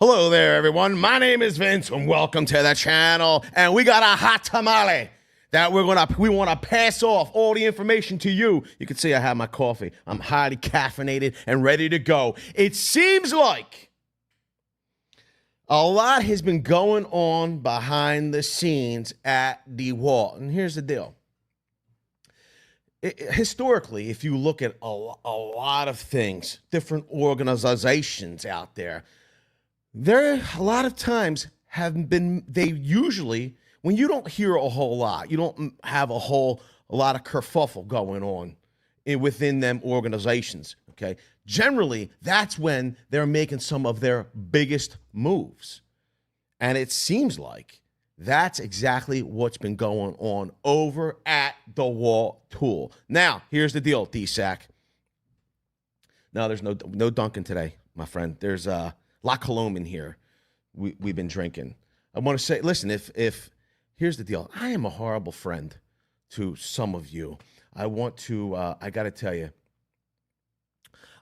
Hello there, everyone. My name is Vince, and welcome to the channel. And we got a hot tamale that we want to pass off all the information to you. You can see I have my coffee. I'm highly caffeinated and ready to go. It seems like a lot has been going on behind the scenes at DeWalt. And here's the deal. Historically, if you look at a lot of things, different organizations out there, there a lot of times they usually, when you don't hear a whole lot, you don't have a lot of kerfuffle going on within them organizations, okay? Generally, that's when they're making some of their biggest moves. And it seems like that's exactly what's been going on over at DeWalt Tool. Now, here's the deal, DSAC. No, there's no Dunkin' today, my friend. There's La Colombe in here. We've been drinking. I want to say, listen, if here's the deal. I am a horrible friend to some of you. I want to, I got to tell you,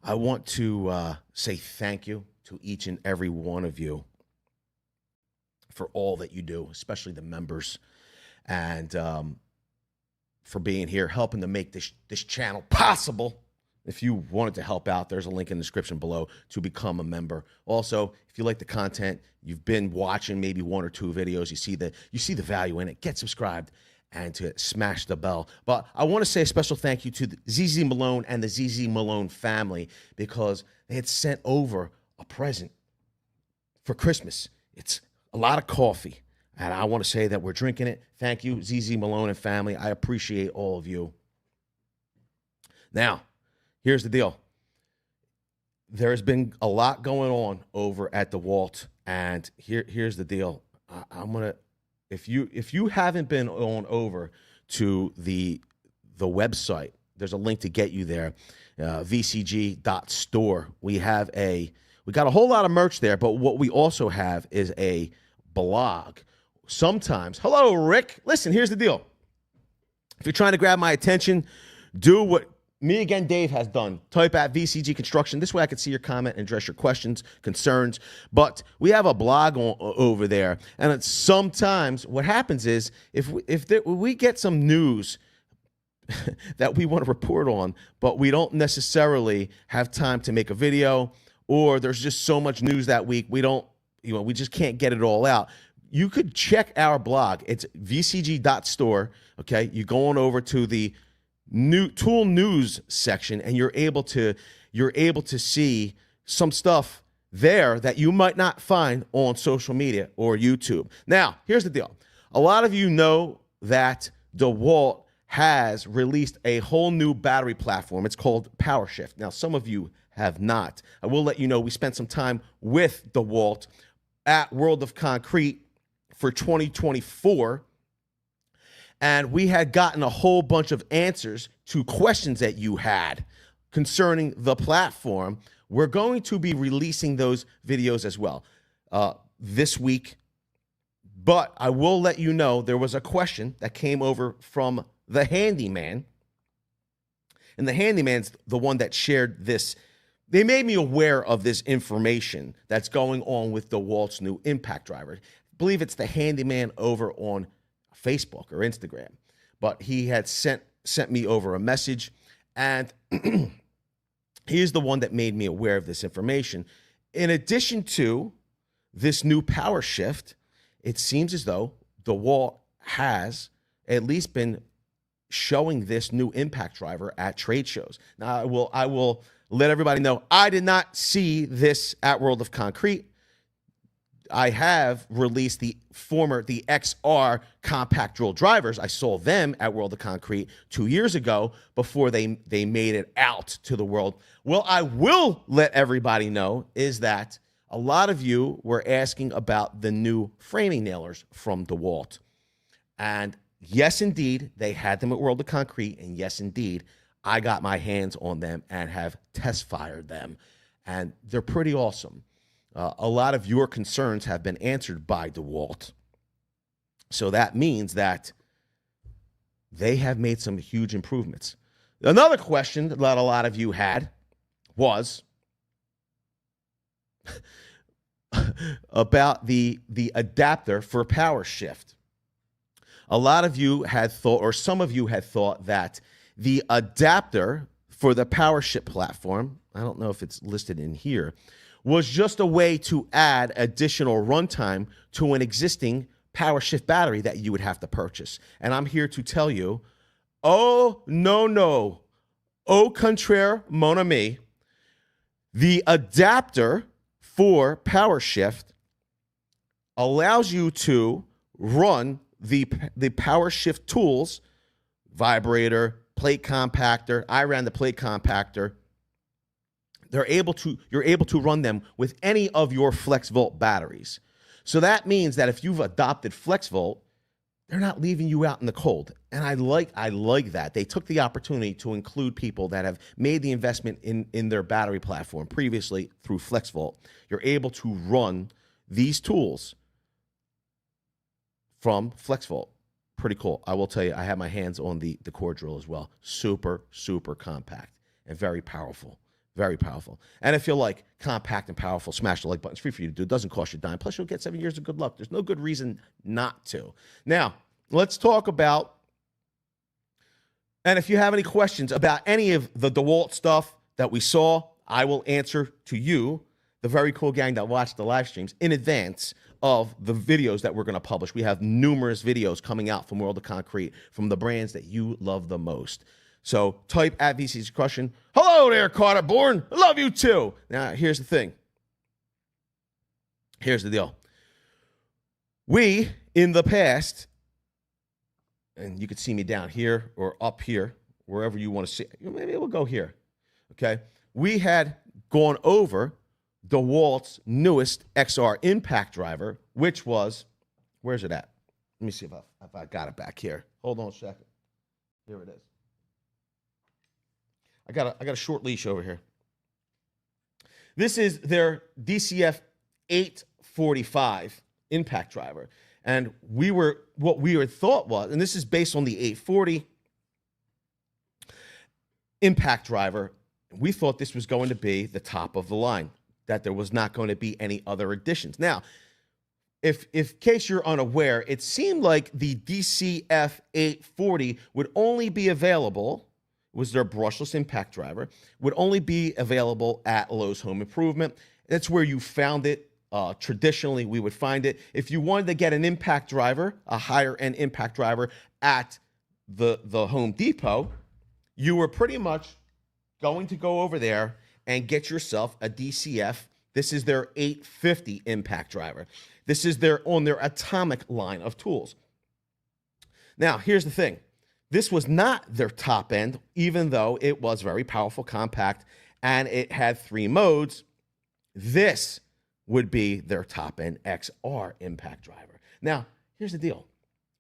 I want to say thank you to each and every one of you for all that you do, especially the members, and for being here, helping to make this channel possible. If you wanted to help out, there's a link in the description below to become a member. Also, if you like the content, you've been watching maybe one or two videos, you see the value in it, get subscribed and to smash the bell. But I want to say a special thank you to the ZZ Malone and the ZZ Malone family, because they had sent over a present for Christmas. It's a lot of coffee, and I want to say that we're drinking it. Thank you, ZZ Malone and family. I appreciate all of you. Now, here's the deal. There's been a lot going on over at DeWalt, and here's the deal. I'm gonna, if you haven't been on over to the website, there's a link to get you there. VCG.store. We got a whole lot of merch there, but what we also have is a blog. Sometimes, hello, Rick. Listen, here's the deal. If you're trying to grab my attention, do what me again, Dave, has done. Type at VCG Construction. This way I can see your comment and address your questions, concerns. But we have a blog over there. And sometimes what happens is if we get some news that we want to report on, but we don't necessarily have time to make a video, or there's just so much news that week, we just can't get it all out. You could check our blog. It's vcg.store. Okay, you go on over to the new tool news section, and you're able to see some stuff there that you might not find on social media or YouTube. Now, here's the deal. A lot of you know that DeWalt has released a whole new battery platform. It's called Powershift. Now, some of you have not. I will let you know we spent some time with DeWalt at World of Concrete for 2024. And we had gotten a whole bunch of answers to questions that you had concerning the platform. We're going to be releasing those videos as well this week. But I will let you know there was a question that came over from the handyman. And the handyman's the one that shared this. They made me aware of this information that's going on with DeWalt's new Impact Driver. I believe it's the handyman over on Facebook or Instagram, but he had sent me over a message, and he's the one that made me aware of this information. In addition to this new Powershift, it seems as though DeWalt has at least been showing this new Impact Driver at trade shows. Now, I will let everybody know I did not see this at World of Concrete. I have released the XR compact drill drivers. I saw them at World of Concrete 2 years ago before they made it out to the world. Well, I will let everybody know is that a lot of you were asking about the new framing nailers from DeWalt. And yes, indeed, they had them at World of Concrete. And yes, indeed, I got my hands on them and have test fired them. And they're pretty awesome. A lot of your concerns have been answered by DeWalt. So that means that they have made some huge improvements. Another question that a lot of you had was, about the adapter for Powershift. A lot of you had thought, or some of you had thought, that the adapter for the Powershift platform, I don't know if it's listed in here, was just a way to add additional runtime to an existing Powershift battery that you would have to purchase. And I'm here to tell you, oh, no. Au contraire, mon ami. The adapter for Powershift allows you to run the Powershift tools, vibrator, plate compactor. I ran the plate compactor. You're able to run them with any of your FlexVolt batteries. So that means that if you've adopted FlexVolt, they're not leaving you out in the cold. And I like that. They took the opportunity to include people that have made the investment in their battery platform previously through FlexVolt. You're able to run these tools from FlexVolt. Pretty cool. I will tell you, I have my hands on the core drill as well. Super, super compact and very powerful. Very powerful. And if you like compact and powerful, smash the like button. It's free for you to do. It doesn't cost you a dime. Plus, you'll get 7 years of good luck. There's no good reason not to. Now, let's talk about, and if you have any questions about any of the DeWalt stuff that we saw, I will answer to you, the very cool gang that watched the live streams, in advance of the videos that we're going to publish. We have numerous videos coming out from World of Concrete, from the brands that you love the most. So type at VCG Construction. Hello there, Carter Bourne. I love you too. Now, here's the thing. Here's the deal. We, in the past, and you could see me down here or up here, wherever you want to see. Maybe we'll go here. Okay. We had gone over DeWalt's newest XR Impact Driver, which was, where's it at? Let me see if I got it back here. Hold on a second. Here it is. I got a short leash over here. This is their DCF 845 Impact Driver. And what we thought was, and this is based on the 840 Impact Driver, we thought this was going to be the top of the line, that there was not going to be any other additions. Now, if in case you're unaware, it seemed like the DCF 840 would only be available, was their brushless impact driver, would only be available at Lowe's Home Improvement. That's where you found it. Traditionally, we would find it. If you wanted to get an impact driver, a higher end impact driver at the Home Depot, you were pretty much going to go over there and get yourself a DCF. This is their 850 impact driver. This is on their atomic line of tools. Now, here's the thing. This was not their top end, even though it was very powerful, compact, and it had 3 modes. This would be their top end XR impact driver. Now, here's the deal.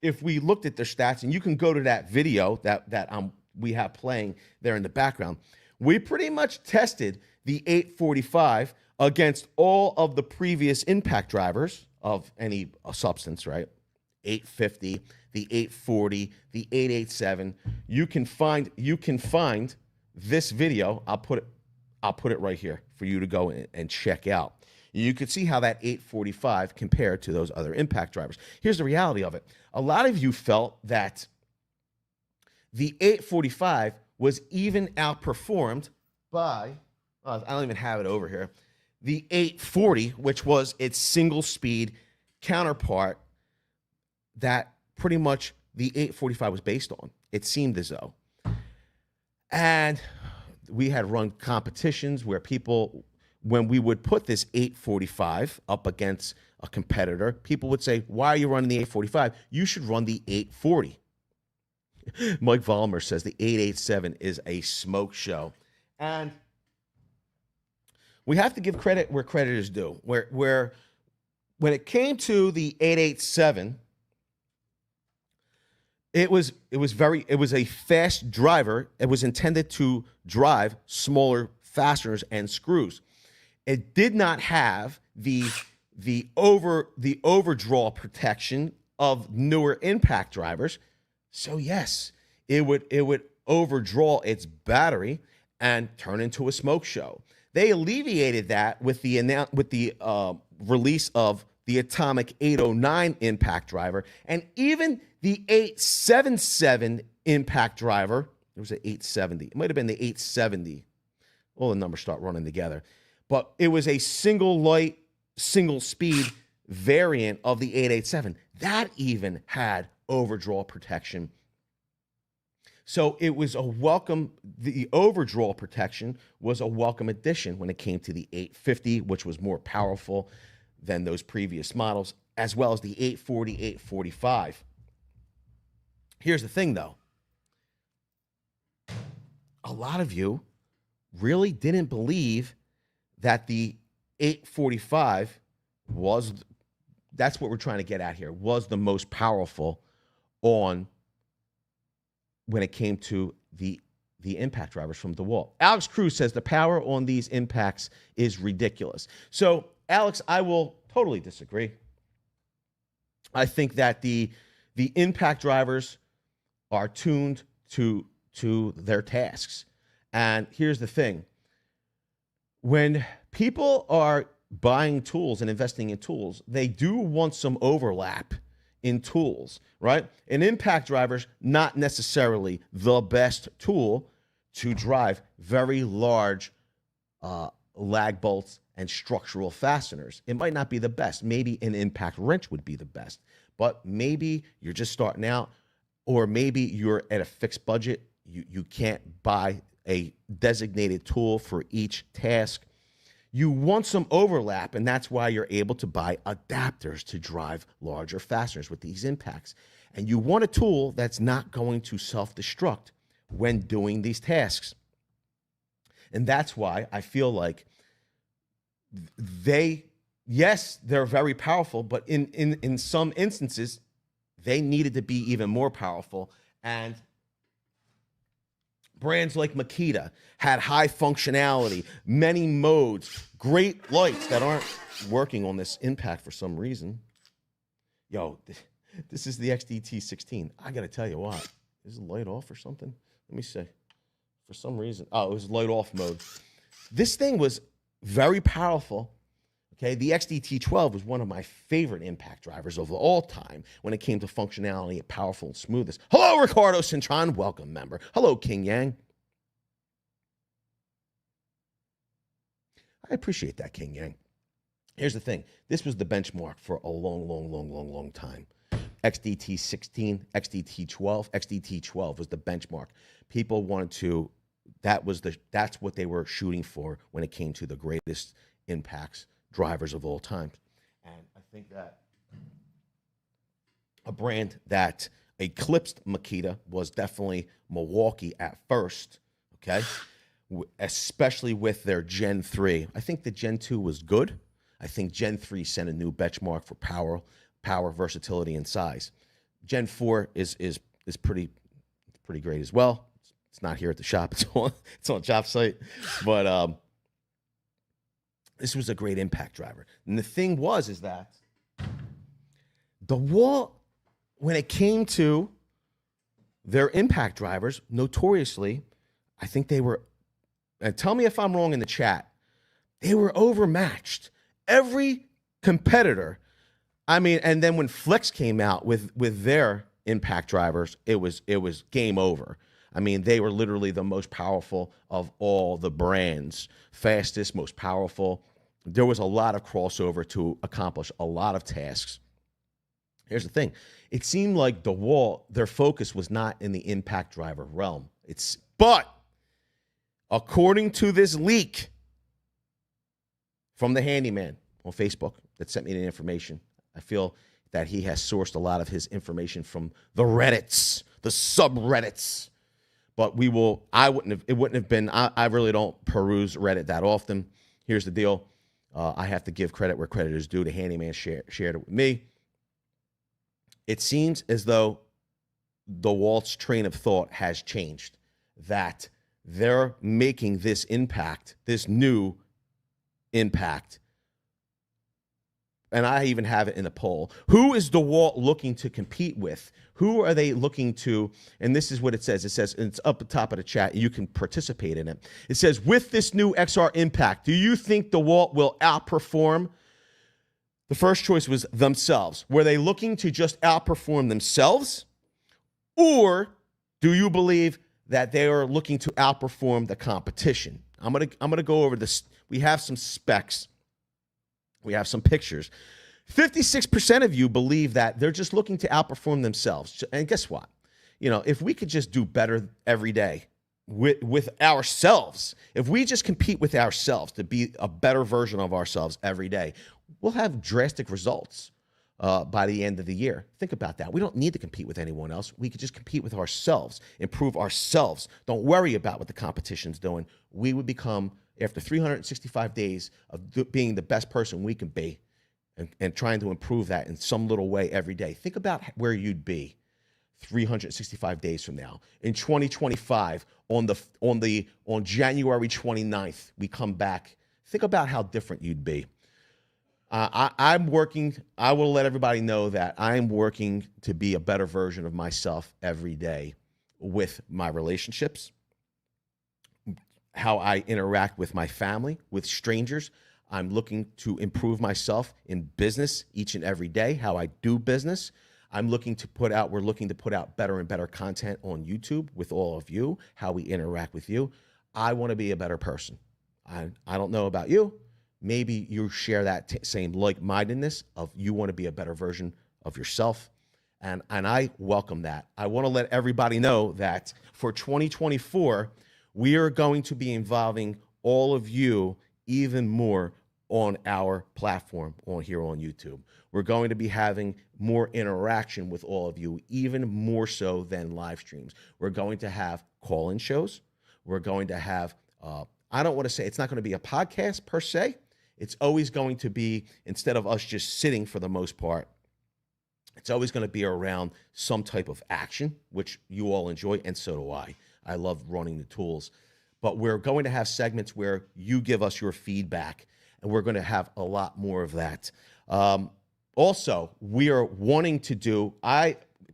If we looked at their stats, and you can go to that video that we have playing there in the background, we pretty much tested the 845 against all of the previous impact drivers of any substance, right? 850, the 840, the 887. You can find this video. I'll put it right here for you to go and check out. You could see how that 845 compared to those other impact drivers. Here's the reality of it. A lot of you felt that the 845 was even outperformed by, I don't even have it over here, the 840, which was its single speed counterpart that pretty much the 845 was based on. It seemed as though. And we had run competitions where people, when we would put this 845 up against a competitor, people would say, why are you running the 845? You should run the 840. Mike Vollmer says the 887 is a smoke show. And we have to give credit where credit is due. Where when it came to the 887, it was a fast driver. It was intended to drive smaller fasteners and screws. It did not have the overdraw protection of newer impact drivers. So yes, it would overdraw its battery and turn into a smoke show. They alleviated that with the release of the Atomic 809 impact driver, and even the 877 impact driver. There was an 870. It might have been the 870. All the numbers start running together. But it was a single light, single speed variant of the 887. That even had overdraw protection. So it was a welcome, the overdraw protection was a welcome addition when it came to the 850, which was more powerful than those previous models, as well as the 840, 845. Here's the thing, though. A lot of you really didn't believe that the 845 was, that's what we're trying to get at here, was the most powerful on when it came to the impact drivers from DeWalt. Alex Cruz says the power on these impacts is ridiculous. So, Alex, I will totally disagree. I think that the impact drivers are tuned to their tasks. And here's the thing. When people are buying tools and investing in tools, they do want some overlap in tools, right? An impact driver's not necessarily the best tool to drive very large lag bolts and structural fasteners. It might not be the best. Maybe an impact wrench would be the best, but maybe you're just starting out, or maybe you're at a fixed budget. You can't buy a designated tool for each task. You want some overlap, and that's why you're able to buy adapters to drive larger fasteners with these impacts. And you want a tool that's not going to self-destruct when doing these tasks. And that's why I feel like yes, they're very powerful, but in some instances, they needed to be even more powerful. And brands like Makita had high functionality, many modes, great lights that aren't working on this impact for some reason. Yo, this is the XDT16. I got to tell you what. Is the light off or something? Let me see. For some reason. Oh, it was light off mode. This thing was very powerful. Okay, the XDT12 was one of my favorite impact drivers of all time when it came to functionality, powerful, and smoothness. Hello, Ricardo Cintron. Welcome, member. Hello, King Yang. I appreciate that, King Yang. Here's the thing. This was the benchmark for a long time. XDT16, XDT12. XDT12 was the benchmark. People wanted to, that's what they were shooting for when it came to the greatest impacts drivers of all time. And I think that a brand that eclipsed Makita was definitely Milwaukee at first, okay? Especially with their Gen 3. I think the Gen 2 was good. I think Gen 3 set a new benchmark for power, versatility, and size. Gen 4 is pretty great as well. It's not here at the shop. It's on job site. But this was a great impact driver. And the thing is that DeWalt, when it came to their impact drivers, notoriously, I think they were, and tell me if I'm wrong in the chat, they were overmatched. Every competitor, I mean, and then when Flex came out with their impact drivers, it was game over. I mean, they were literally the most powerful of all the brands, fastest, most powerful. There was a lot of crossover to accomplish a lot of tasks. Here's the thing. It seemed like DeWalt, their focus was not in the impact driver realm. But according to this leak from the handyman on Facebook that sent me the information, I feel that he has sourced a lot of his information from the Reddits, the subreddits. But it wouldn't have been, I really don't peruse Reddit that often. Here's the deal. I have to give credit where credit is due. The handyman shared it with me. It seems as though DeWalt's train of thought has changed, that they're making this impact, this new impact, and I even have it in a poll. Who is DeWalt looking to compete with? Who are they looking to? And this is what it says. It says, and it's up the top of the chat. You can participate in it. It says, with this new XR Impact, do you think DeWalt will outperform The first choice was themselves. Were they looking to just outperform themselves? Or do you believe that they are looking to outperform the competition? I'm gonna go over this. We have some specs. We have some pictures. 56% of you believe that they're just looking to outperform themselves. And guess what? If we could just do better every day with ourselves, if we just compete with ourselves to be a better version of ourselves every day, we'll have drastic results by the end of the year. Think about that. We don't need to compete with anyone else. We could just compete with ourselves, improve ourselves. Don't worry about what the competition's doing. We would become, after 365 days of being the best person we can be and trying to improve that in some little way every day. Think about where you'd be 365 days from now. In 2025, on January 29th, we come back. Think about how different you'd be. I'm working. I will let everybody know that I'm working to be a better version of myself every day with my relationships, how I interact with my family, with strangers. I'm looking to improve myself in business each and every day, how I do business. We're looking to put out better and better content on YouTube with all of you, how we interact with you. I want to be a better person. I don't know about you. Maybe you share that same like-mindedness of you want to be a better version of yourself. And I welcome that. I want to let everybody know that for 2024, we are going to be involving all of you even more on our platform here on YouTube. We're going to be having more interaction with all of you, even more so than live streams. We're going to have call-in shows. We're going to have, I don't want to say, it's not going to be a podcast per se. It's always going to be, instead of us just sitting for the most part, it's always going to be around some type of action, which you all enjoy, and so do I. I love running the tools. But we're going to have segments where you give us your feedback, and we're going to have a lot more of that. Also, we are wanting to do,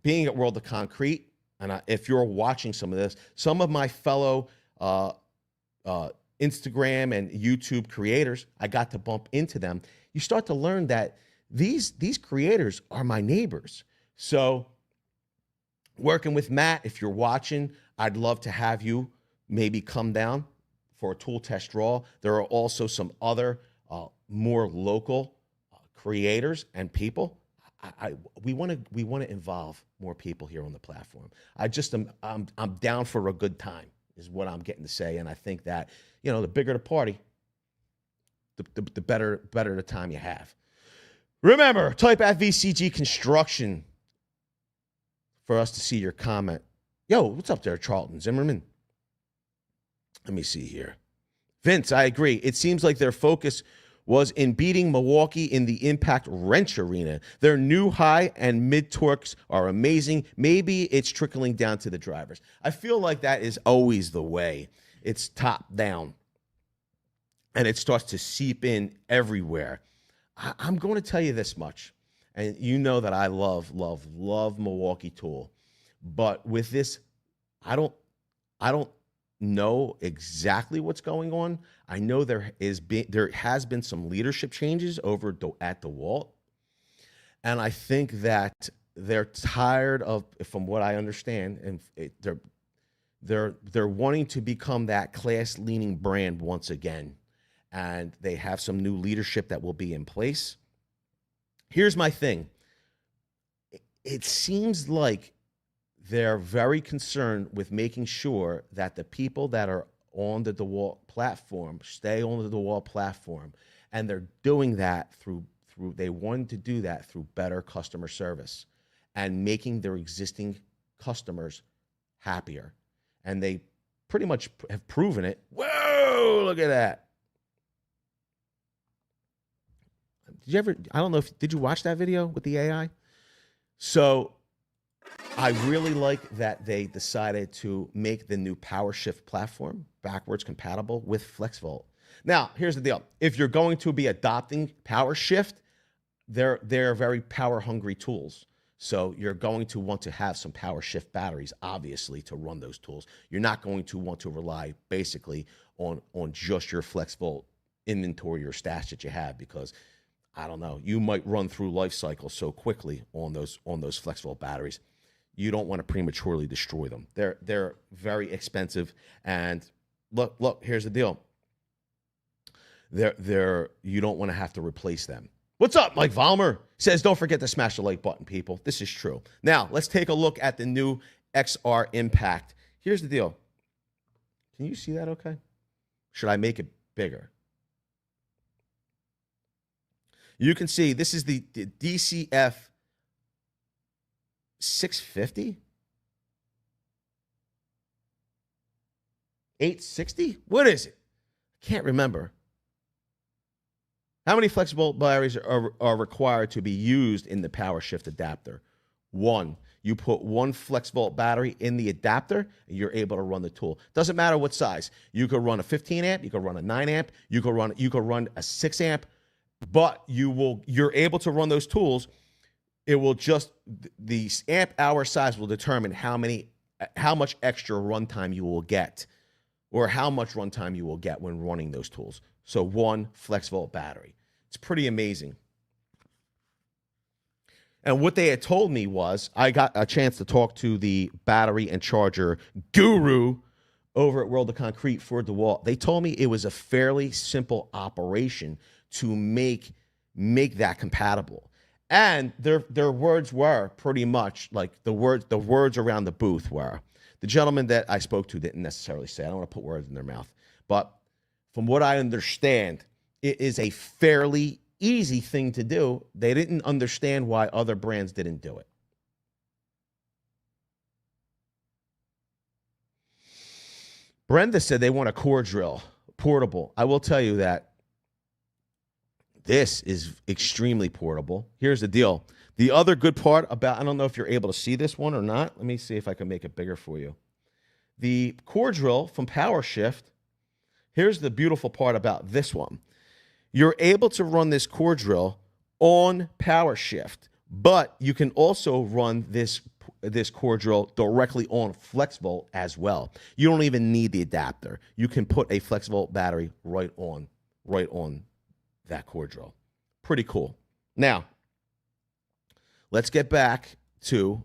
being at World of Concrete, and if you're watching some of this, some of my fellow Instagram and YouTube creators, I got to bump into them. You start to learn that these creators are my neighbors. So working with Matt, if you're watching, I'd love to have you maybe come down for a tool test draw. There are also some other more local creators and people. We want to involve more people here on the platform. I'm down for a good time is what I'm getting to say, and I think that the bigger the party, the better the time you have. Remember, type at VCG Construction for us to see your comment. Yo, what's up there, Charlton Zimmerman? Let me see here. Vince, I agree. It seems like their focus was in beating Milwaukee in the Impact Wrench Arena. Their new high and mid torques are amazing. Maybe it's trickling down to the drivers. I feel like that is always the way. It's top down, and it starts to seep in everywhere. I'm going to tell you this much, and you know that I love Milwaukee tool, but with this, I don't know exactly what's going on. I know there has been some leadership changes over at DeWalt, and I think that they're tired of, from what I understand, and they're wanting to become that class-leaning brand once again, and they have some new leadership that will be in place. Here's my thing. It seems like they're very concerned with making sure that the people that are on the DeWalt platform stay on the DeWalt platform, and they're doing that through they wanted to do that through better customer service and making their existing customers happier. And they pretty much have proven it. Whoa, look at that. Did you watch that video with the AI? So I really like that they decided to make the new Powershift platform backwards compatible with FlexVolt. Now, here's the deal. If you're going to be adopting Powershift, they're very power-hungry tools. So you're going to want to have some Powershift batteries, obviously, to run those tools. You're not going to want to rely basically on just your FlexVolt inventory or stash that you have, because I don't know, you might run through life cycle so quickly on those flex volt batteries. You don't want to prematurely destroy them. They're very expensive. And look, here's the deal. You don't want to have to replace them. What's up, Mike Vollmer? Says, don't forget to smash the like button, people. This is true. Now, let's take a look at the new XR Impact. Here's the deal. Can you see that okay? Should I make it bigger? You can see this is the DCF 650? 860? What is it? I can't remember. How many flexible batteries are required to be used in the Powershift adapter? One. You put one flex volt battery in the adapter, and you're able to run the tool. Doesn't matter what size. You could run a 15 amp, you could run a 9 amp, you could run a 6 amp, but you're able to run those tools. It will just, the amp hour size will determine how much extra runtime you will get, or how much runtime you will get when running those tools. So one flex volt battery. It's pretty amazing. And what they had told me was, I got a chance to talk to the battery and charger guru over at World of Concrete for DeWalt. They told me it was a fairly simple operation to make that compatible. And their words were pretty much like the words around the booth were. The gentleman that I spoke to didn't necessarily say, I don't want to put words in their mouth, but from what I understand, it is a fairly easy thing to do. They didn't understand why other brands didn't do it. Brenda said they want a core drill, portable. I will tell you that this is extremely portable. Here's the deal. The other good part about, I don't know if you're able to see this one or not. Let me see if I can make it bigger for you. The core drill from Powershift, here's the beautiful part about this one. You're able to run this core drill on Powershift, but you can also run this core drill directly on FlexVolt as well. You don't even need the adapter. You can put a FlexVolt battery right on that core drill. Pretty cool. Now, let's get back to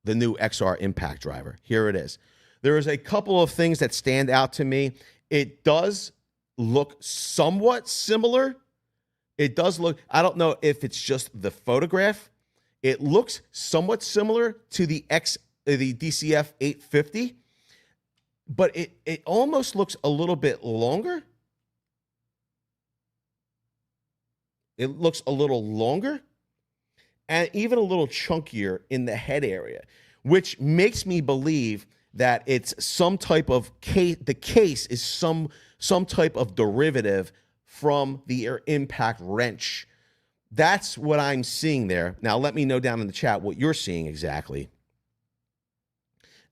the new XR Impact Driver. Here it is. There is a couple of things that stand out to me. It does look somewhat similar. It does look, I don't know if it's just the photograph. It looks somewhat similar to the DCF 850, but it almost looks a little bit longer. It looks a little longer and even a little chunkier in the head area, which makes me believe that it's some type of case. The case is some type of derivative from the impact wrench. That's what I'm seeing there. Now, let me know down in the chat what you're seeing exactly.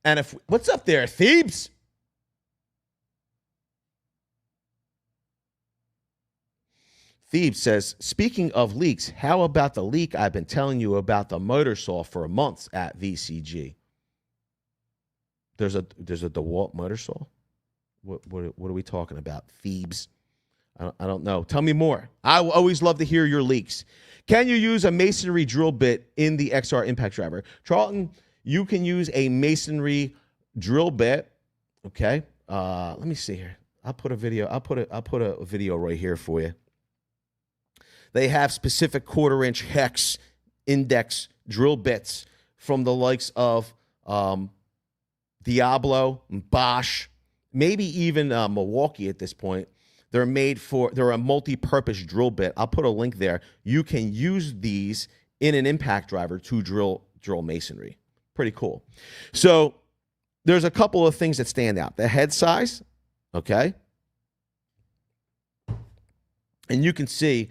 And what's up there, Thebes? Thebes says, speaking of leaks, how about the leak I've been telling you about the motor saw for months at VCG? There's a DeWalt motor saw? What are we talking about, Thebes? I don't know. Tell me more. I always love to hear your leaks. Can you use a masonry drill bit in the XR Impact Driver? Charlton, you can use a masonry drill bit. Okay. Let me see here. I'll put a video right here for you. They have specific 1/4-inch hex index drill bits from the likes of Diablo, Bosch, maybe even Milwaukee at this point. They're a multi-purpose drill bit. I'll put a link there. You can use these in an impact driver to drill masonry. Pretty cool. So there's a couple of things that stand out. The head size, okay? And you can see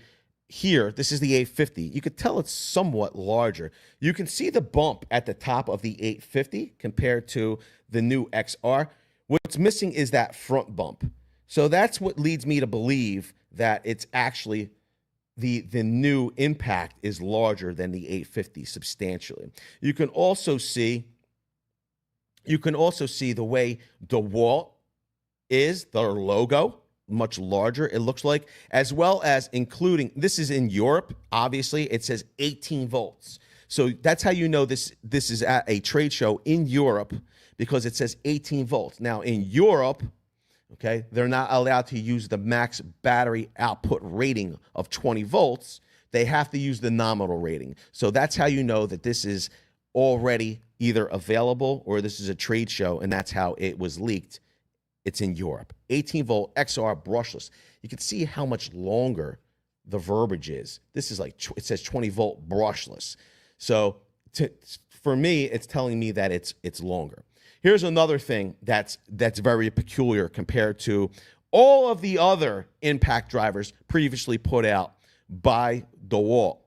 here, this is the 850. You could tell it's somewhat larger. You can see the bump at the top of the 850 compared to the new XR. What's missing is that front bump. So that's what leads me to believe that it's actually the new Impact is larger than the 850 substantially. You can also see the way DeWalt is, their logo much larger, it looks like, as well as including, this is in Europe, obviously, it says 18 volts. So that's how you know this is at a trade show in Europe, because it says 18 volts. Now, in Europe, okay, they're not allowed to use the max battery output rating of 20 volts. They have to use the nominal rating. So that's how you know that this is already either available or this is a trade show, and that's how it was leaked. It's in Europe. 18 volt XR brushless. You can see how much longer the verbiage is. This is like, it says 20 volt brushless. So for me, it's telling me that it's longer. Here's another thing that's very peculiar compared to all of the other impact drivers previously put out by DeWalt.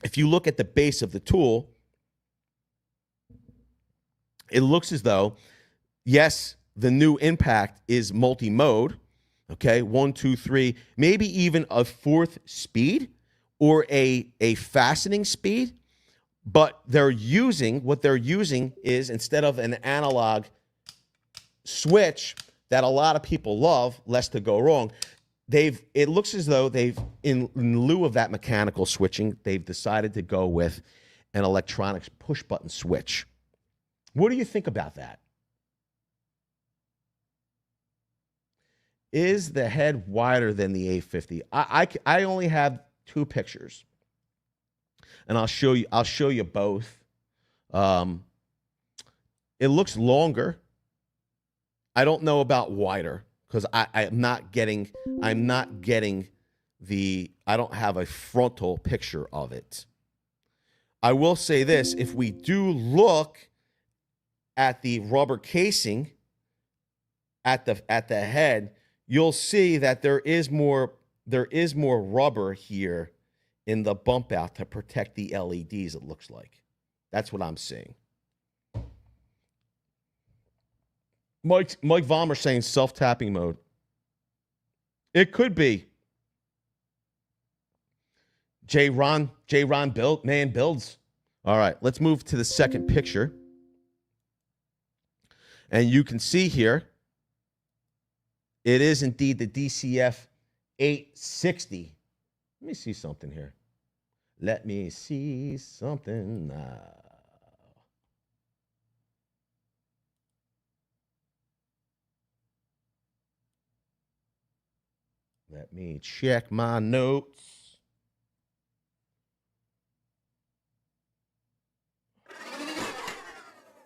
If you look at the base of the tool, it looks as though, yes, the new impact is multi-mode, okay, 1, 2, 3, maybe even a fourth speed or a fastening speed, but what they're using is, instead of an analog switch that a lot of people love, lest to go wrong, it looks as though in lieu of that mechanical switching, they've decided to go with an electronics push button switch. What do you think about that? Is the head wider than the 850? I only have 2 pictures, and I'll show you both. It looks longer. I don't know about wider, because I'm not getting I don't have a frontal picture of it. I will say this: if we do look at the rubber casing at the head, you'll see that there is more rubber here in the bump out to protect the LEDs, it looks like. That's what I'm seeing. Mike Vollmer saying self-tapping mode. It could be. J. Ron builds. All right, let's move to the second picture. And you can see here, it is indeed the DCF 860. Let me see something here. Let me see something now. Let me check my notes.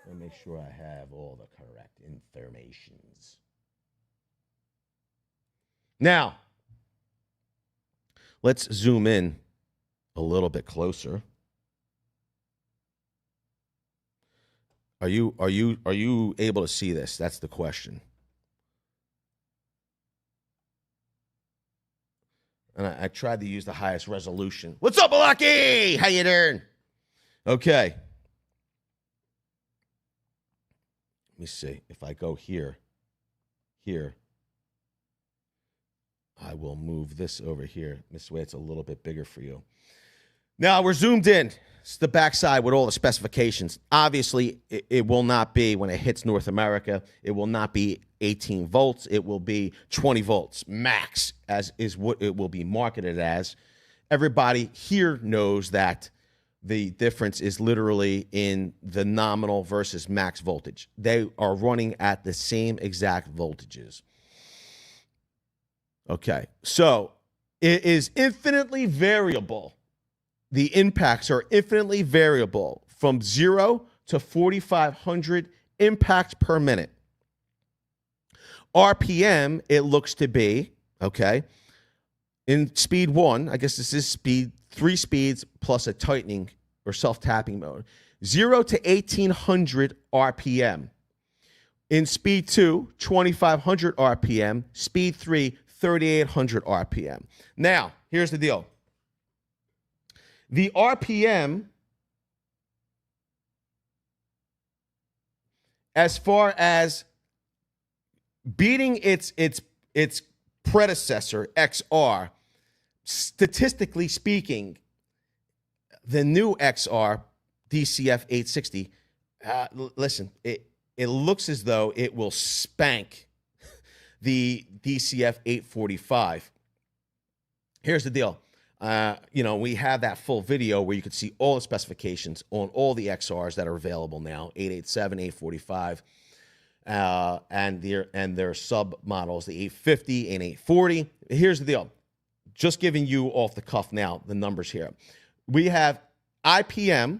Let me make sure I have all the correct informations. Now, let's zoom in a little bit closer. Are you able to see this? That's the question. And I tried to use the highest resolution. What's up, Lucky? How you doing? Okay. Let me see. If I go here, I will move this over here. This way it's a little bit bigger for you. Now we're zoomed in. It's the backside with all the specifications. Obviously, it will not be, when it hits North America, it will not be 18 volts. It will be 20 volts max, as is what it will be marketed as. Everybody here knows that the difference is literally in the nominal versus max voltage. They are running at the same exact voltages. Okay, so it is infinitely variable. The impacts are infinitely variable from 0 to 4,500 impacts per minute. RPM, it looks to be, okay, in speed 1, I guess this is speed, 3 speeds plus a tightening or self-tapping mode. 0 to 1,800 RPM. In speed 2, 2,500 RPM. Speed 3, 3,800 RPM. Now, here's the deal. The RPM, as far as beating its predecessor, XR, statistically speaking, the new XR, DCF 860, listen, it looks as though it will spank the DCF 845. Here's the deal. We have that full video where you can see all the specifications on all the XRs that are available now, 887, 845, and their sub models, the 850 and 840. Here's the deal. Just giving you off the cuff now the numbers here. We have IPM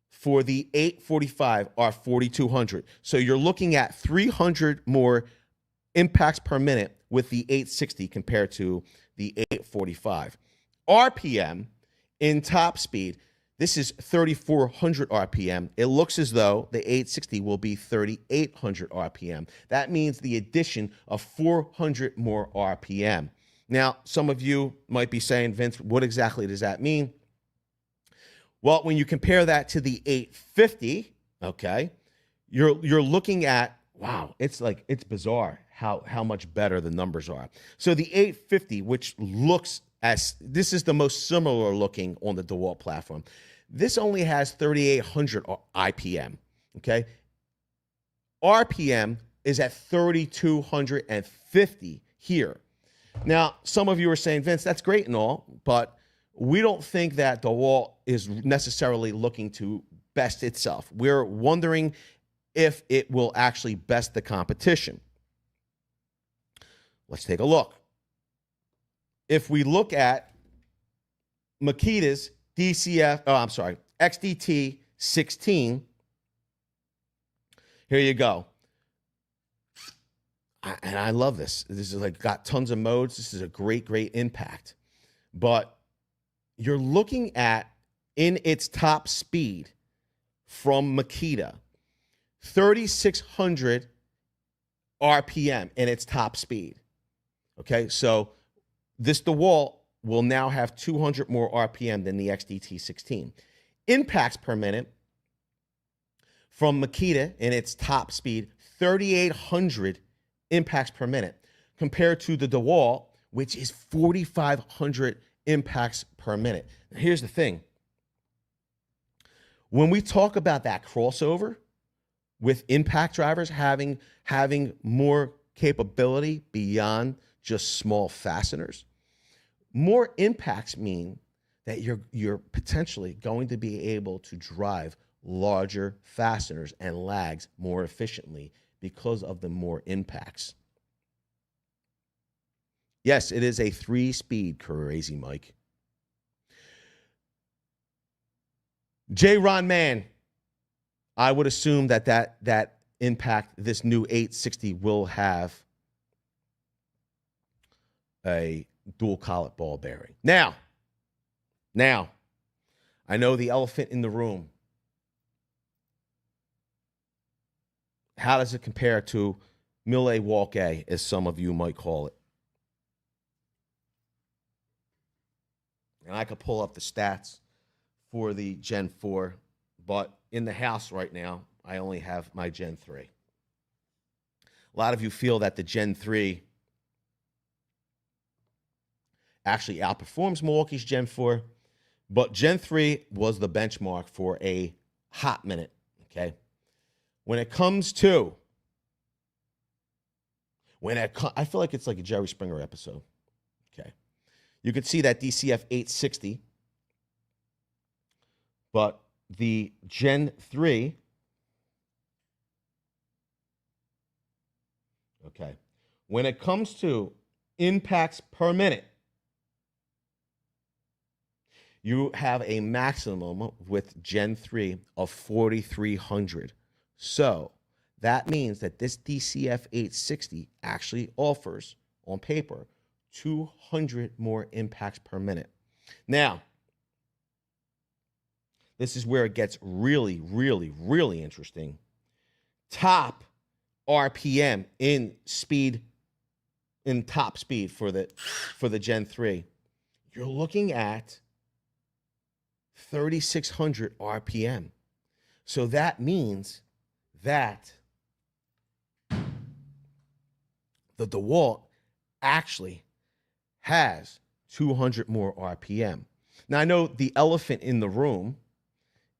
for the 845 are 4,200. So you're looking at 300 more impacts per minute with the 860 compared to the 845. RPM in top speed, this is 3,400 RPM. It looks as though the 860 will be 3,800 RPM. That means the addition of 400 more RPM. Now, some of you might be saying, Vince, what exactly does that mean? Well, when you compare that to the 850, okay, you're looking at, wow, it's bizarre how much better the numbers are. So the 850, which looks as, this is the most similar looking on the DeWalt platform. This only has 3,800 IPM, okay? RPM is at 3,250 here. Now, some of you are saying, Vince, that's great and all, but we don't think that DeWalt is necessarily looking to best itself. We're wondering if it will actually best the competition. Let's take a look. If we look at Makita's XDT 16, here you go. And I love this. This is got tons of modes. This is a great impact. But you're looking at, in its top speed from Makita, 3,600 RPM in its top speed. Okay, so this DeWalt will now have 200 more RPM than the XDT 16. Impacts per minute from Makita in its top speed, 3,800 impacts per minute, compared to the DeWalt, which is 4,500 impacts per minute. Now, here's the thing. When we talk about that crossover with impact drivers having more capability beyond just small fasteners, more impacts mean that you're potentially going to be able to drive larger fasteners and lags more efficiently because of the more impacts. Yes, it is a 3-speed, Crazy Mike. J. Ron Man, I would assume that impact, this new 860 will have a dual collet ball bearing. Now, I know the elephant in the room. How does it compare to Milwaukee A, as some of you might call it? And I could pull up the stats for the Gen 4, but in the house right now, I only have my Gen 3. A lot of you feel that the Gen 3 actually outperforms Milwaukee's Gen 4, but Gen 3 was the benchmark for a hot minute, okay? When it comes to, I feel like it's like a Jerry Springer episode, okay? You could see that DCF 860, but the Gen 3, okay, when it comes to impacts per minute, you have a maximum with Gen 3 of 4,300. So that means that this DCF 860 actually offers, on paper, 200 more impacts per minute. Now, this is where it gets really interesting. Top RPM in top speed for the Gen 3, you're looking at 3,600 RPM. So that means that the DeWalt actually has 200 more RPM. Now, I know the elephant in the room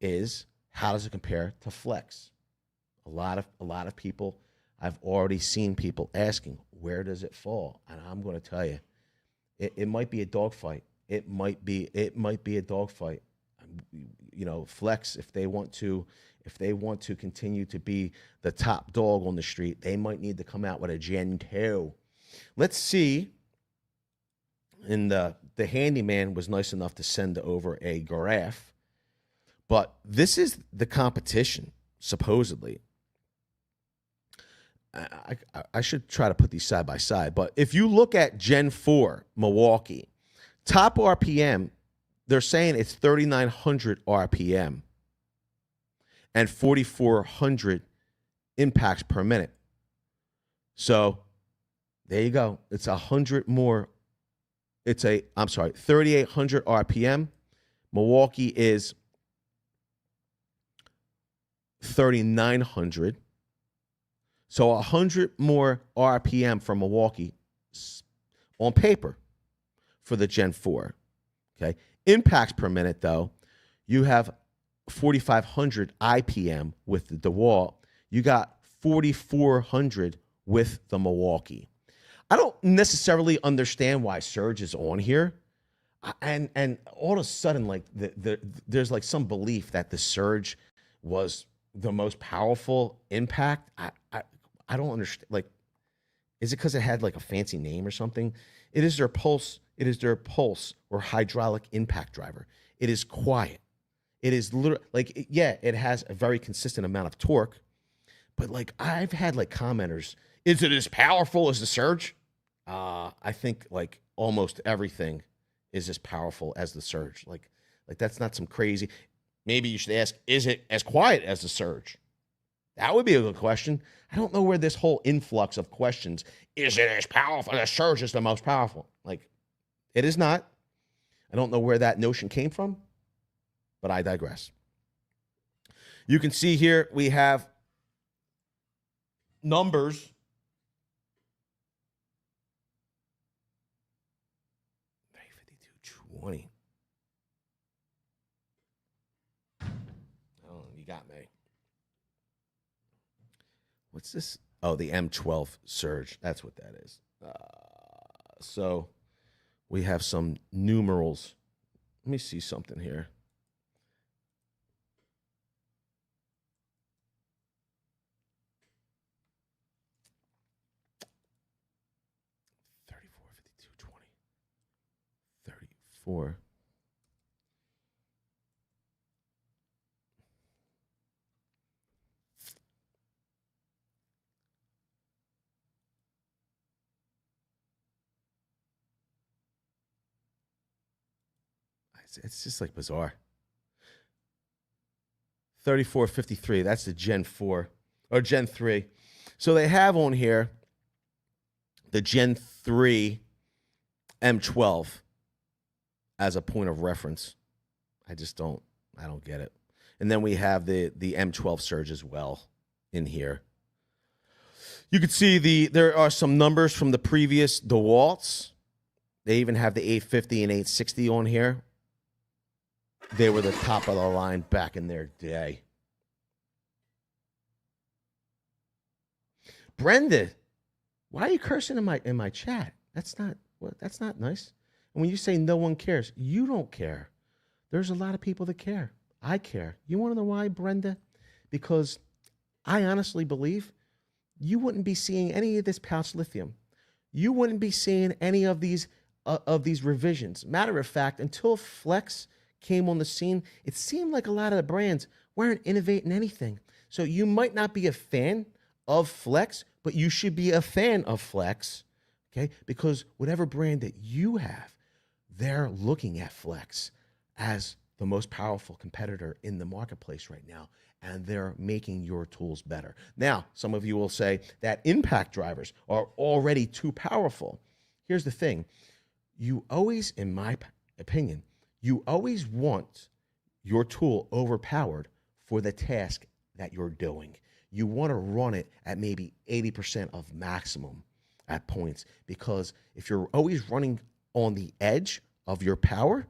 is, how does it compare to Flex? A lot of people I've already seen people asking, where does it fall? And I'm going to tell you, it might be a dogfight. It might be a dogfight. You know, Flex, if they want to continue to be the top dog on the street, they might need to come out with a Gen 2. Let's see. And the handyman was nice enough to send over a graph. But this is the competition, supposedly. I should try to put these side by side. But if you look at Gen 4, Milwaukee, top RPM, they're saying it's 3,900 RPM and 4,400 impacts per minute. So there you go. It's 100 more. It's 3,800 RPM. Milwaukee is 3,900. So 100 more RPM from Milwaukee on paper for the Gen 4. Okay. Impacts per minute, though, you have 4,500 IPM with the DeWalt. You got 4,400 with the Milwaukee. I don't necessarily understand why Surge is on here. And all of a sudden, like there's like some belief that the Surge was the most powerful impact. I don't understand. Like, is it because it had like a fancy name or something? It is their pulse. It is their pulse or hydraulic impact driver. It is quiet. It is literally like, yeah, it has a very consistent amount of torque, but like I've had like commenters, is it as powerful as the Surge? I think like almost everything is as powerful as the Surge. Like that's not some crazy. Maybe you should ask, is it as quiet as the Surge? That would be a good question. I don't know where this whole influx of questions, is it as powerful? The Surge is the most powerful. Like, it is not. I don't know where that notion came from, but I digress. You can see here we have numbers. $352.20. Oh, you got me. What's this? Oh, the M12 Surge. That's what that is. So we have some numerals. Let me see something here. $34.52.20. $34. It's just like bizarre. 34.53. That's the Gen 4 or Gen 3. So they have on here the Gen 3 M12 as a point of reference. I don't get it. And then we have the M12 Surge as well in here. You can see there are some numbers from the previous DeWalts. They even have the 850 and 860 on here. They were the top of the line back in their day. Brenda, why are you cursing in my chat? That's not nice. And when you say no one cares, you don't care. There's a lot of people that care. I care. You want to know why, Brenda? Because I honestly believe you wouldn't be seeing any of this pouch lithium. You wouldn't be seeing any of these revisions. Matter of fact, until Flex came on the scene, it seemed like a lot of the brands weren't innovating anything. So you might not be a fan of Flex, but you should be a fan of Flex, okay? Because whatever brand that you have, they're looking at Flex as the most powerful competitor in the marketplace right now, and they're making your tools better. Now, some of you will say that impact drivers are already too powerful. Here's the thing. You always, in my opinion, you always want your tool overpowered for the task that you're doing. You want to run it at maybe 80% of maximum at points, because if you're always running on the edge of your power,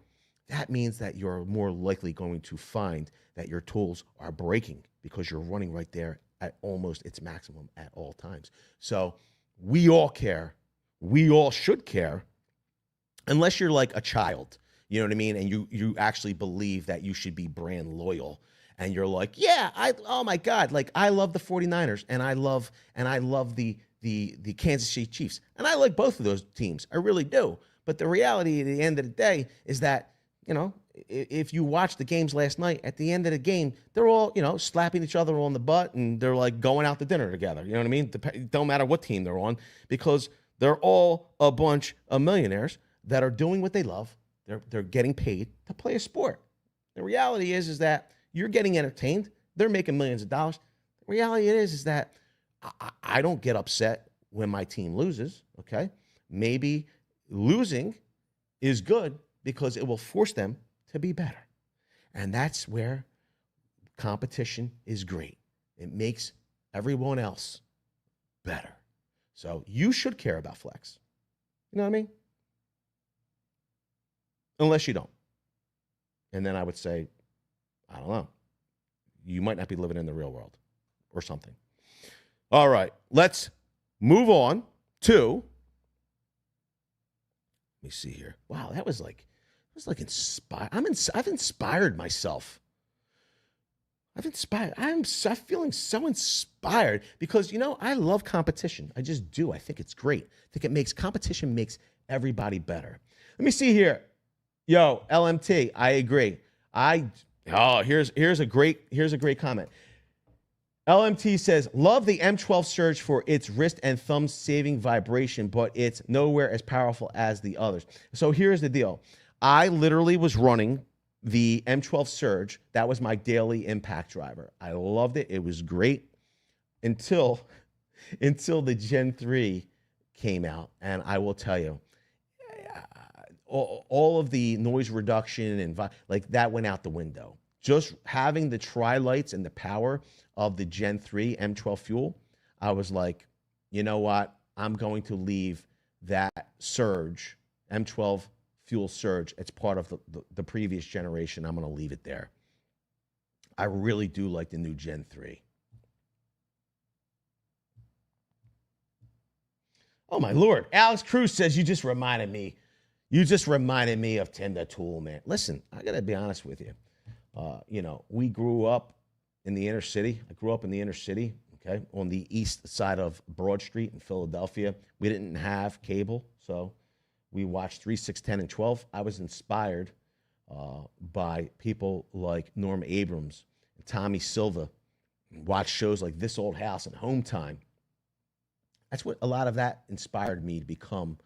that means that you're more likely going to find that your tools are breaking because you're running right there at almost its maximum at all times. So we all care. We all should care, unless you're like a child, you know what I mean? And you actually believe that you should be brand loyal. And you're like, yeah, oh my God, like I love the 49ers and I love the Kansas City Chiefs. And I like both of those teams. I really do. But the reality at the end of the day is that, you know, if you watch the games last night, at the end of the game, they're all, you know, slapping each other on the butt and they're like going out to dinner together. You know what I mean? It don't matter what team they're on, because they're all a bunch of millionaires that are doing what they love. They're getting paid to play a sport. The reality is that you're getting entertained. They're making millions of dollars. The reality is that I don't get upset when my team loses, okay? Maybe losing is good because it will force them to be better. And that's where competition is great. It makes everyone else better. So you should care about flex. You know what I mean? Unless you don't. And then I would say, I don't know. You might not be living in the real world or something. All right, let's move on to, let me see here. Wow, that was like inspired. I've inspired myself. I'm feeling so inspired because, you know, I love competition. I just do. I think it's great. I think competition makes everybody better. Let me see here. Yo, LMT, I agree. Here's a great comment. LMT says, love the M12 Surge for its wrist and thumb saving vibration, but it's nowhere as powerful as the others. So here's the deal. I literally was running the M12 Surge. That was my daily impact driver. I loved it. It was great until the Gen 3 came out. And I will tell you, all of the noise reduction and like that went out the window. Just having the tri-lights and the power of the Gen 3 M12 fuel, I was like, you know what? I'm going to leave that Surge, M12 fuel Surge. It's part of the previous generation. I'm going to leave it there. I really do like the new Gen 3. Oh, my Lord. Alex Cruz says, you just reminded me of Tim the Tool Man. Listen, I got to be honest with you. You know, we grew up in the inner city. I grew up in the inner city, okay, on the east side of Broad Street in Philadelphia. We didn't have cable, so we watched 3, 6, 10, and 12. I was inspired by people like Norm Abrams and Tommy Silva. Watch shows like This Old House and Home Time. That's what a lot of that inspired me to become,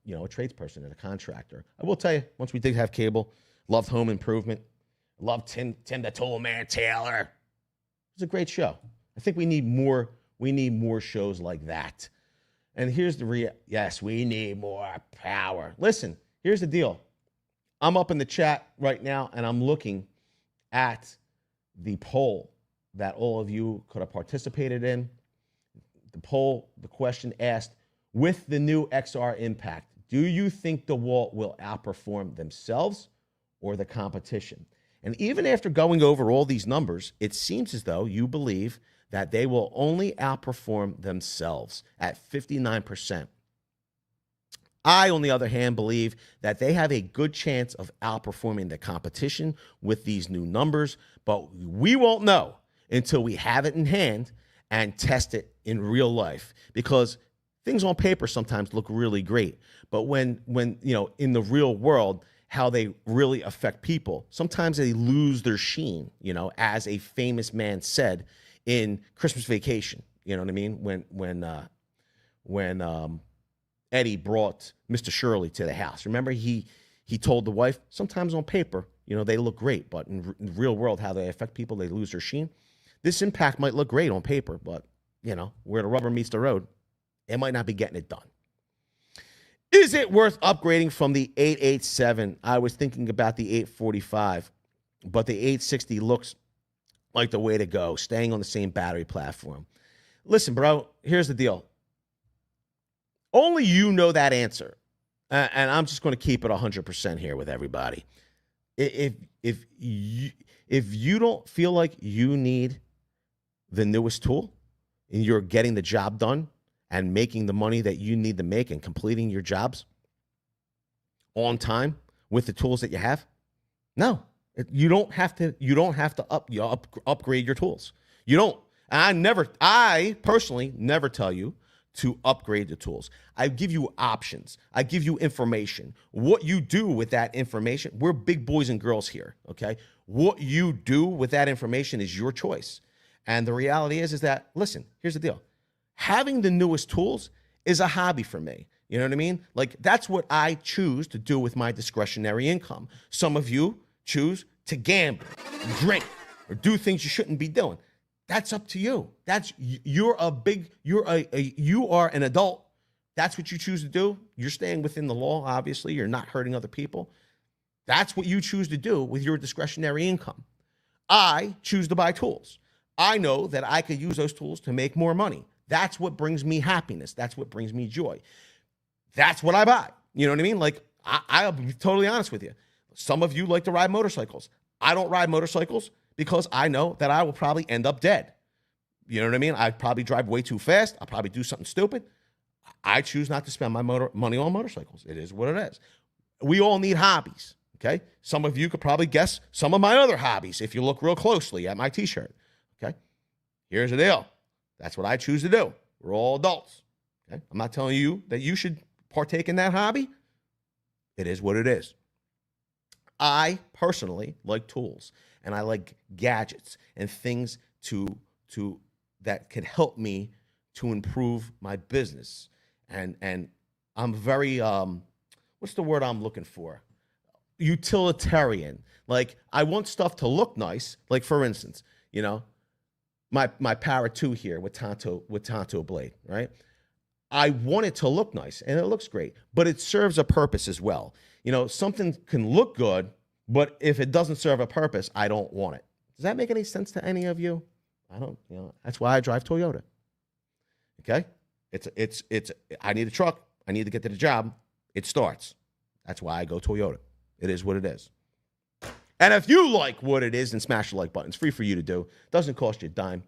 you know, a tradesperson and a contractor. I will tell you, once we did have cable, loved Home Improvement. Love Tim the Tool Man Taylor. It was a great show. I think we need more shows like that. And here's yes, we need more power. Listen, here's the deal. I'm up in the chat right now and I'm looking at the poll that all of you could have participated in. The poll, the question asked, with the new XR Impact, do you think DeWalt will outperform themselves or the competition? And even after going over all these numbers, it seems as though you believe that they will only outperform themselves at 59%. I, on the other hand, believe that they have a good chance of outperforming the competition with these new numbers, but we won't know until we have it in hand and test it in real life, because things on paper sometimes look really great, but when you know, in the real world, how they really affect people, sometimes they lose their sheen, you know, as a famous man said in Christmas Vacation. You know what I mean? When Eddie brought Mr. Shirley to the house. Remember, he told the wife, sometimes on paper, you know, they look great, but in the real world, how they affect people, they lose their sheen. This impact might look great on paper, but, you know, where the rubber meets the road, it might not be getting it done. Is it worth upgrading from the 887? I was thinking about the 845, but the 860 looks like the way to go, staying on the same battery platform. Listen, bro, here's the deal. Only you know that answer, and I'm just going to keep it 100% here with everybody. If you don't feel like you need the newest tool and you're getting the job done and making the money that you need to make and completing your jobs on time with the tools that you have? No, you don't have to upgrade your tools. You don't. I personally never tell you to upgrade the tools. I give you options. I give you information. What you do with that information, we're big boys and girls here, okay? What you do with that information is your choice. And the reality is that, listen, here's the deal. Having the newest tools is a hobby for me. You know what I mean? Like, that's what I choose to do with my discretionary income. Some of you choose to gamble, drink, or do things you shouldn't be doing. That's up to you. You are an adult. That's what you choose to do. You're staying within the law, obviously. You're not hurting other people. That's what you choose to do with your discretionary income. I choose to buy tools. I know that I could use those tools to make more money. That's what brings me happiness. That's what brings me joy. That's what I buy. You know what I mean? Like, I'll be totally honest with you. Some of you like to ride motorcycles. I don't ride motorcycles because I know that I will probably end up dead. You know what I mean? I probably drive way too fast. I'll probably do something stupid. I choose not to spend my money on motorcycles. It is what it is. We all need hobbies, okay? Some of you could probably guess some of my other hobbies if you look real closely at my t-shirt, okay? Here's the deal. That's what I choose to do. We're all adults, okay? I'm not telling you that you should partake in that hobby. It is what it is. I personally like tools, and I like gadgets and things that could help me to improve my business. And I'm very what's the word I'm looking for? Utilitarian. Like, I want stuff to look nice. Like, for instance, you know, my Power 2 here with Tonto blade, right? I want it to look nice, and it looks great, but it serves a purpose as well. You know, something can look good, but if it doesn't serve a purpose, I don't want it. Does that make any sense to any of you? I don't, you know, that's why I drive Toyota. Okay? I need a truck. I need to get to the job. It starts. That's why I go Toyota. It is what it is. And if you like what it is, then smash the like button. It's free for you to do. Doesn't cost you a dime.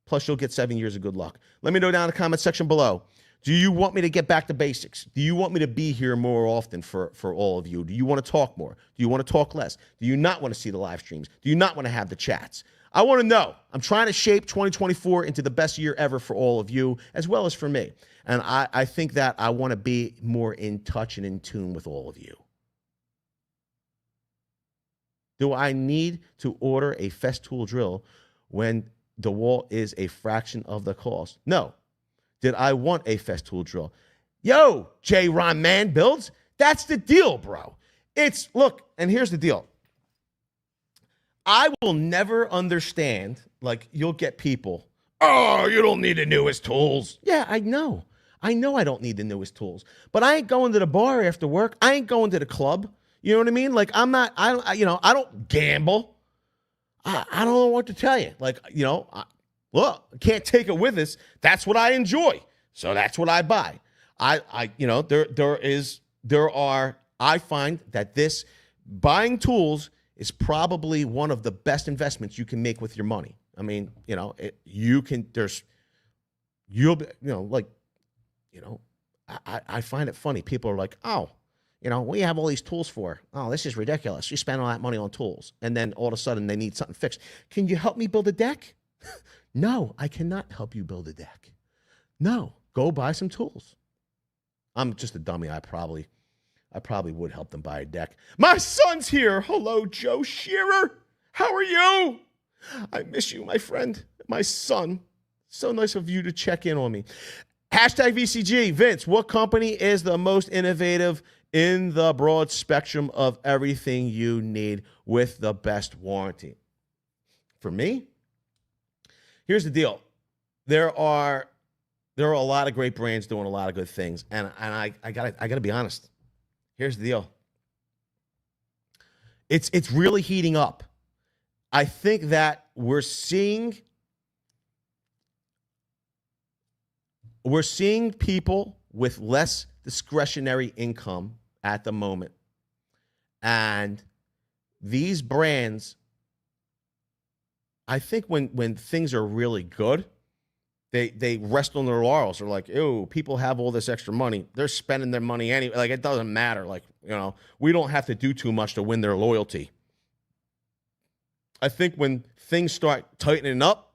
Plus, you'll get 7 years of good luck. Let me know down in the comment section below. Do you want me to get back to basics? Do you want me to be here more often for all of you? Do you want to talk more? Do you want to talk less? Do you not want to see the live streams? Do you not want to have the chats? I want to know. I'm trying to shape 2024 into the best year ever for all of you, as well as for me. And I think that I want to be more in touch and in tune with all of you. Do I need to order a Festool drill when DeWalt is a fraction of the cost? No. Did I want a Festool drill? Yo, J. Ron Man Builds. That's the deal, bro. Look, and here's the deal. I will never understand, like, you'll get people, oh, you don't need the newest tools. Yeah, I know. I don't need the newest tools. But I ain't going to the bar after work. I ain't going to the club. You know what I mean? Like, I don't gamble. I don't know what to tell you. Like, I can't take it with us. That's what I enjoy. So that's what I buy. I find that this buying tools is probably one of the best investments you can make with your money. I mean, I find it funny. People are like, oh, what do you have all these tools for? Oh, this is ridiculous. You spend all that money on tools. And then all of a sudden they need something fixed. Can you help me build a deck? No, I cannot help you build a deck. No, go buy some tools. I'm just a dummy. I probably would help them buy a deck. My son's here. Hello, Joe Shearer. How are you? I miss you, my friend. My son. So nice of you to check in on me. Hashtag VCG. Vince, what company is the most innovative in the broad spectrum of everything you need with the best warranty? For me, here's the deal. There are a lot of great brands doing a lot of good things, and I gotta be honest. Here's the deal. It's really heating up. I think that we're seeing people with less discretionary income at the moment, and these brands I think when things are really good, they rest on their laurels. They're like, ew, people have all this extra money. They're spending their money anyway. Like, it doesn't matter. Like, we don't have to do too much to win their loyalty. I think when things start tightening up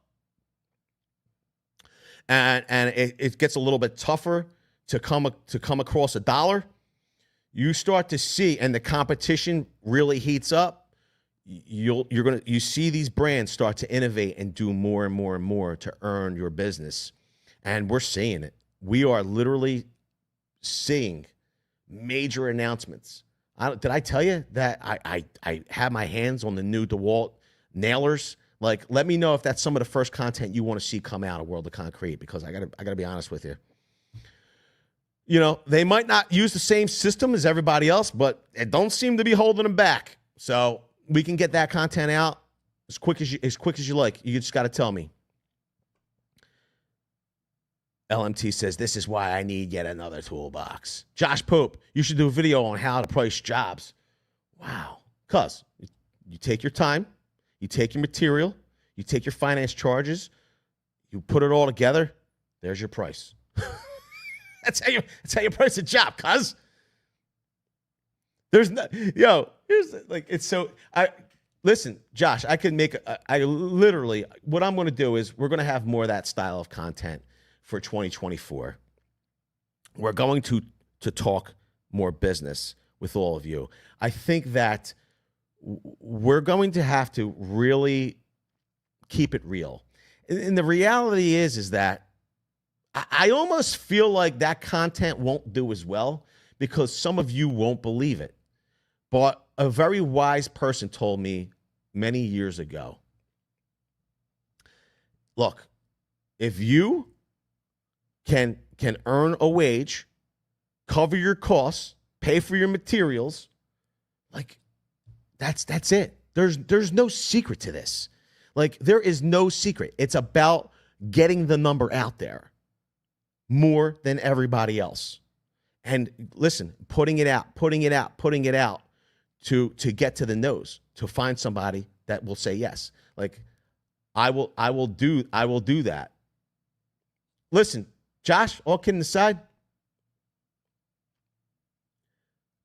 and it gets a little bit tougher to come across a dollar, you start to see, and the competition really heats up. You see these brands start to innovate and do more and more and more to earn your business, and we're seeing it. We are literally seeing major announcements. Did I tell you that I have my hands on the new DeWalt nailers? Like, let me know if that's some of the first content you want to see come out of World of Concrete, because I gotta be honest with you. They might not use the same system as everybody else, but it don't seem to be holding them back. So we can get that content out as quick as you like. You just got to tell me. LMT says, this is why I need yet another toolbox. Josh Pope, you should do a video on how to price jobs. Wow. Because you take your time, you take your material, you take your finance charges, you put it all together, there's your price. That's how you price a job, cuz. There's no, listen, Josh, what I'm going to do is we're going to have more of that style of content for 2024. We're going to talk more business with all of you. I think that we're going to have to really keep it real. And the reality is that I almost feel like that content won't do as well because some of you won't believe it. But a very wise person told me many years ago, look, if you can earn a wage, cover your costs, pay for your materials, like that's it. There's no secret to this. Like, there is no secret. It's about getting the number out there more than everybody else. And listen, putting it out to get to the no's, to find somebody that will say yes. Like, I will do that. Listen, Josh, all kidding aside.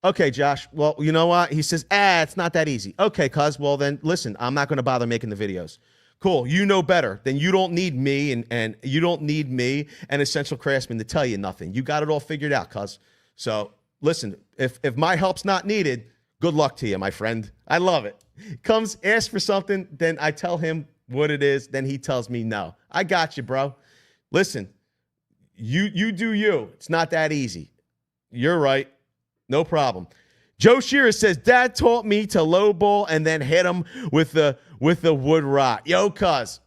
Okay, Josh, well, you know what? He says, it's not that easy. Okay, cuz, well then, listen, I'm not going to bother making the videos. Cool, you know better. Then you don't need me and you don't need me and Essential Craftsman to tell you nothing. You got it all figured out, cuz. So, listen, if my help's not needed, good luck to you, my friend. I love it. Comes, asks for something, then I tell him what it is, then he tells me no. I got you, bro. Listen, you do you. It's not that easy. You're right. No problem. Joe Shearer says, Dad taught me to lowball and then hit him with the wood rot. Yo, cuz.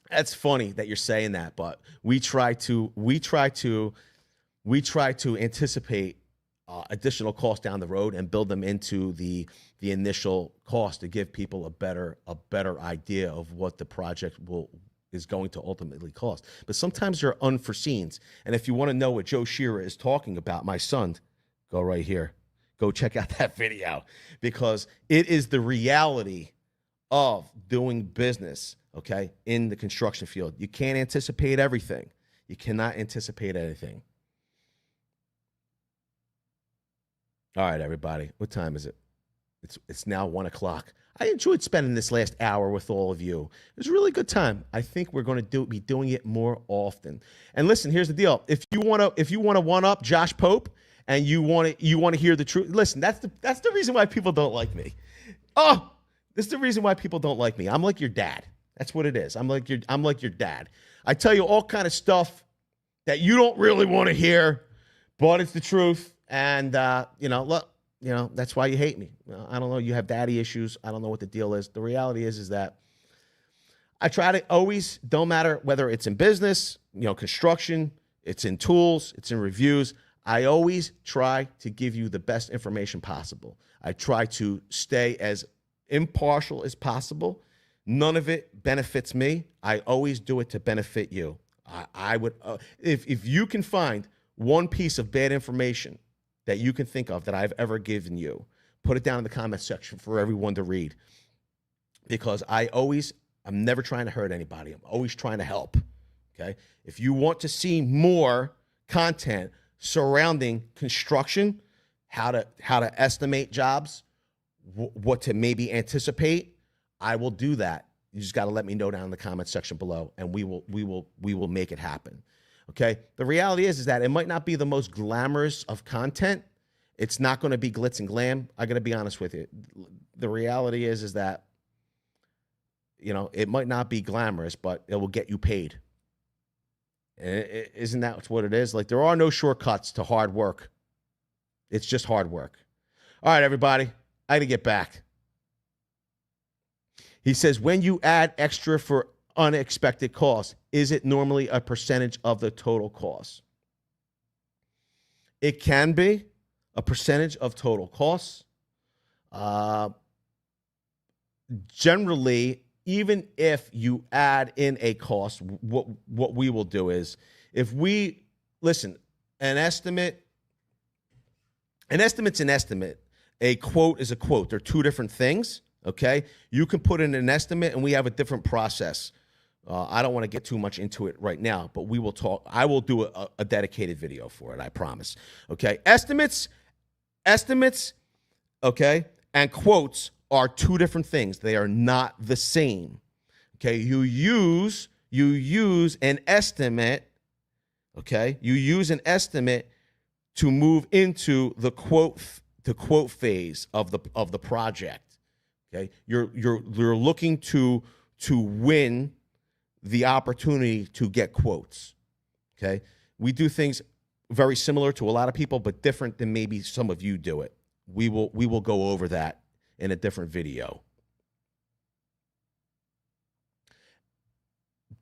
That's funny that you're saying that, but we try to anticipate additional costs down the road and build them into the initial cost to give people a better idea of what the project is going to ultimately cost. But sometimes there are unforeseens. And if you want to know what Joe Shearer is talking about, my son, go right here. Go check out that video, because it is the reality of doing business, okay, in the construction field. You can't anticipate everything. You cannot anticipate anything. All right, everybody. What time is it? It's now 1 o'clock. I enjoyed spending this last hour with all of you. It was a really good time. I think we're going to be doing it more often. And listen, here's the deal. If you want to one up Josh Pope and you want to hear the truth, listen, that's the reason why people don't like me. Oh, this is the reason why people don't like me. I'm like your dad. That's what it is. I'm like your dad. I tell you all kind of stuff that you don't really want to hear, but it's the truth. And look, that's why you hate me. I don't know. You have daddy issues. I don't know what the deal is. The reality is that I try to always, don't matter whether it's in business, construction, it's in tools, it's in reviews. I always try to give you the best information possible. I try to stay as impartial as possible. None of it benefits me. I always do it to benefit you. I would, if you can find one piece of bad information that you can think of that I've ever given you, put it down in the comment section for everyone to read, because I always I'm never trying to hurt anybody. I'm always trying to help. Okay. If you want to see more content surrounding construction, how to estimate jobs, what to maybe anticipate, I will do that. You just got to let me know down in the comment section below, and we will make it happen. Okay. The reality is that it might not be the most glamorous of content. It's not going to be glitz and glam. I got to be honest with you. The reality is that, you know, it might not be glamorous, but it will get you paid. Isn't that what it is? Like, there are no shortcuts to hard work. It's just hard work. All right, everybody, I got to get back. He says, when you add extra for unexpected costs, is it normally a percentage of the total cost? It can be a percentage of total costs. Generally, even if you add in a cost, what we will do is, if we, listen, an estimate's an estimate. A quote is a quote. They're two different things, okay? You can put in an estimate, and we have a different process. I don't want to get too much into it right now, but we will talk. I will do a dedicated video for it, I promise, okay? Estimates, okay, and quotes are two different things. They are not the same. Okay, you use an estimate, okay? You use an estimate to move into the quote phase of the project. Okay? You're looking to win the opportunity to get quotes. Okay? We do things very similar to a lot of people, but different than maybe some of you do it. We will go over that in a different video.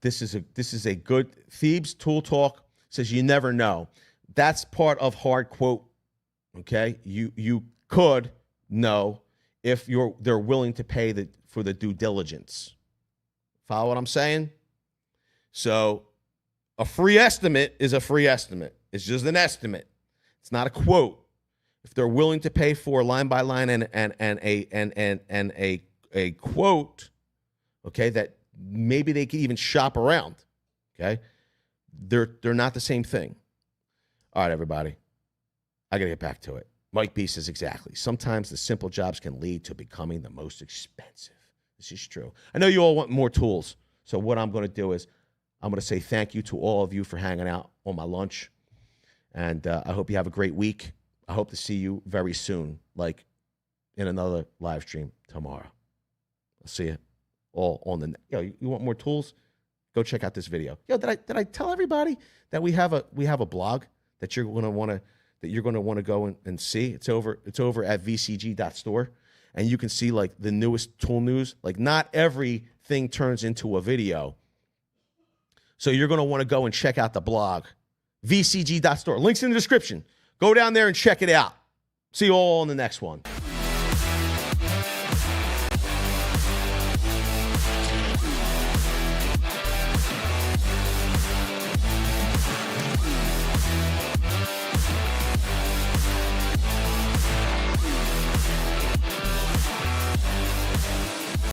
This is a good Thebes Tool Talk says you never know. That's part of hard quote. Okay, you could know if they're willing to pay for the due diligence. Follow what I'm saying? So a free estimate is a free estimate. It's just an estimate. It's not a quote. If they're willing to pay for line by line and a quote, okay, that maybe they could even shop around, okay, they're not the same thing. All right, everybody, I got to get back to it. Mike B says exactly. Sometimes the simple jobs can lead to becoming the most expensive. This is true. I know you all want more tools, so what I'm going to do is I'm going to say thank you to all of you for hanging out on my lunch, and I hope you have a great week. I hope to see you very soon, like in another live stream tomorrow. I'll see you all on the. Yo, you want more tools? Go check out this video. Yo, did I tell everybody that we have a blog that you're going to want to go and see? It's over at vcg.store, and you can see like the newest tool news. Like, not everything turns into a video, so you're going to want to go and check out the blog, vcg.store. Links in the description. Go down there and check it out. See you all in the next one.